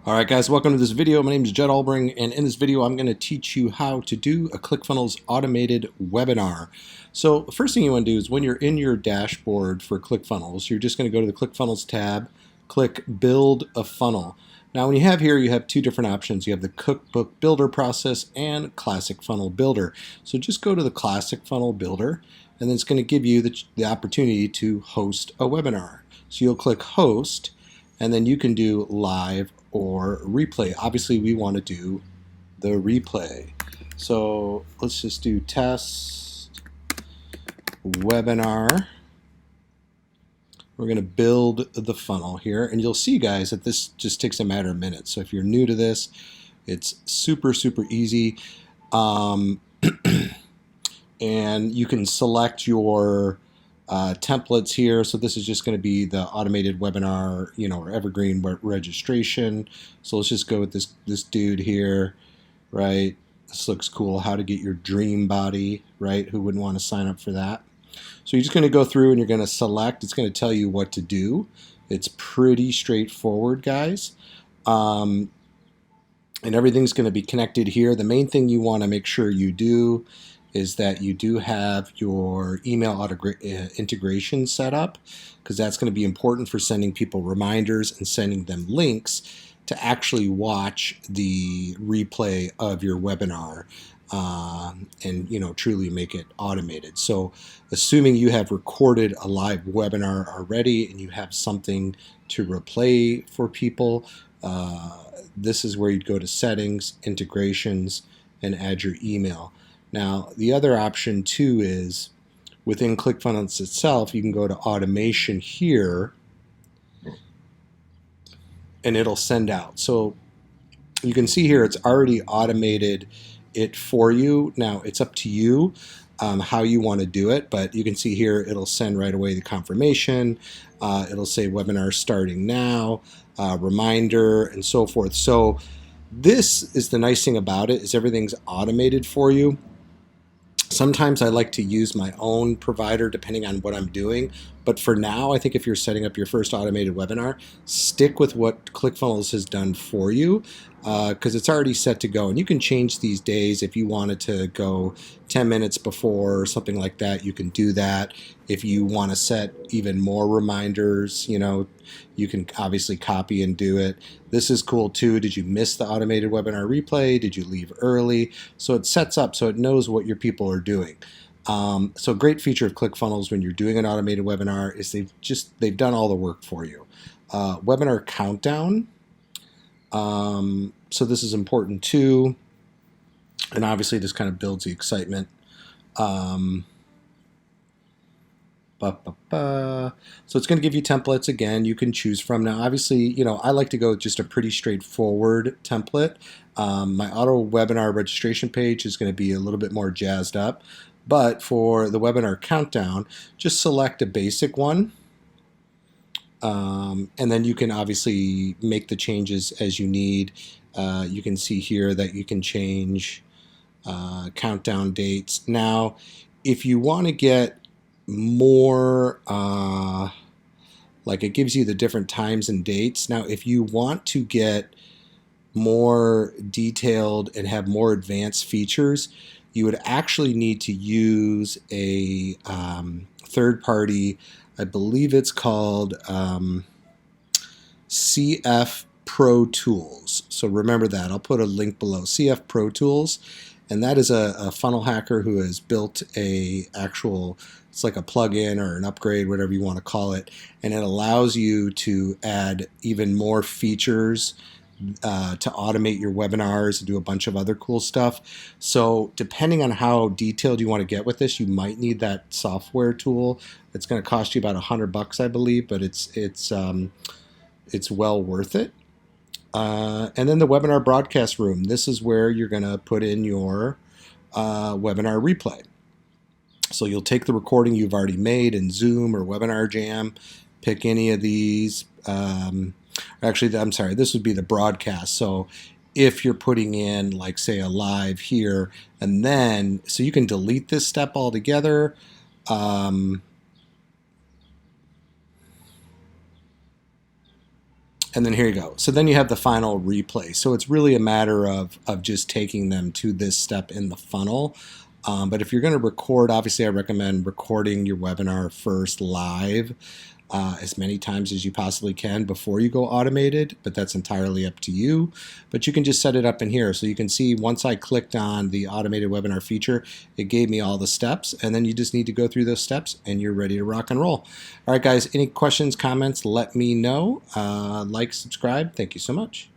Alright guys, welcome to this video. My name is Jed Albring, and in this video I'm going to teach you how to do a ClickFunnels automated webinar. So the first thing you want to do is when you're in your dashboard for ClickFunnels, you're just going to go to the ClickFunnels tab, click Build a Funnel. Now when you have here, you have two different options. You have the Cookbook Builder process and Classic Funnel Builder. So just go to the Classic Funnel Builder, and then it's going to give you the opportunity to host a webinar. So you'll click Host, and then you can do live or replay. Obviously we want to do the replay. So let's just do test webinar. We're going to build the funnel here, and you'll see guys that this just takes a matter of minutes. So if you're new to this, it's super easy. And you can select your templates here. So this is just going to be the automated webinar, or evergreen registration. So let's just go with this dude here, right? This looks cool. How to get your dream body, right? Who wouldn't want to sign up for that? So you're just going to go through and you're going to select. It's going to tell you what to do. It's pretty straightforward, guys. And everything's going to be connected here. The main thing you want to make sure you do is that you do have your email integration set up, because that's going to be important for sending people reminders and sending them links to actually watch the replay of your webinar and truly make it automated. So assuming you have recorded a live webinar already and you have something to replay for people, this is where you'd go to settings, integrations, and add your email. Now, the other option too is within ClickFunnels itself, you can go to automation here and it'll send out. So you can see here it's already automated it for you. Now, it's up to you how you want to do it, but you can see here it'll send right away the confirmation. It'll say webinar starting now, reminder, and so forth. So this is the nice thing about it, is everything's automated for you. Sometimes I like to use my own provider depending on what I'm doing, but for now, I think if you're setting up your first automated webinar, stick with what ClickFunnels has done for you, because it's already set to go. And you can change these days. If you wanted to go 10 minutes before or something like that, you can do that. If you want to set even more reminders, you can obviously copy and do it. This is cool too. Did you miss the automated webinar replay? Did you leave early? So it sets up so it knows what your people are doing. So a great feature of ClickFunnels when you're doing an automated webinar is they've done all the work for you. Webinar countdown. So this is important too. And obviously this kind of builds the excitement. So it's going to give you templates again you can choose from. Now obviously, I like to go with just a pretty straightforward template. My auto webinar registration page is going to be a little bit more jazzed up, but for the webinar countdown, just select a basic one. And then you can obviously make the changes as you need. You can see here that you can change countdown dates. Now, if you want to get more, like it gives you the different times and dates. Now, if you want to get more detailed and have more advanced features, you would actually need to use a third-party, I believe it's called CF Pro Tools. So remember that. I'll put a link below. CF Pro Tools. And that is a funnel hacker who has built it's like a plugin or an upgrade, whatever you want to call it. And it allows you to add even more features to automate your webinars and do a bunch of other cool stuff. So depending on how detailed you want to get with this, you might need that software tool. It's going to cost you about $100, I believe, but it's well worth it. And then the webinar broadcast room. This is where you're going to put in your webinar replay. So you'll take the recording you've already made in Zoom or Webinar Jam, pick any of these. Actually, I'm sorry, this would be the broadcast. So if you're putting in, like, say, a live here, and then, so you can delete this step altogether. And then here you go. So then you have the final replay. So it's really a matter of just taking them to this step in the funnel. But if you're going to record, obviously I recommend recording your webinar first live as many times as you possibly can before you go automated, but that's entirely up to you. But you can just set it up in here. So you can see once I clicked on the automated webinar feature, it gave me all the steps, and then you just need to go through those steps and you're ready to rock and roll. All right, guys, any questions, comments, let me know. Like, subscribe. Thank you so much.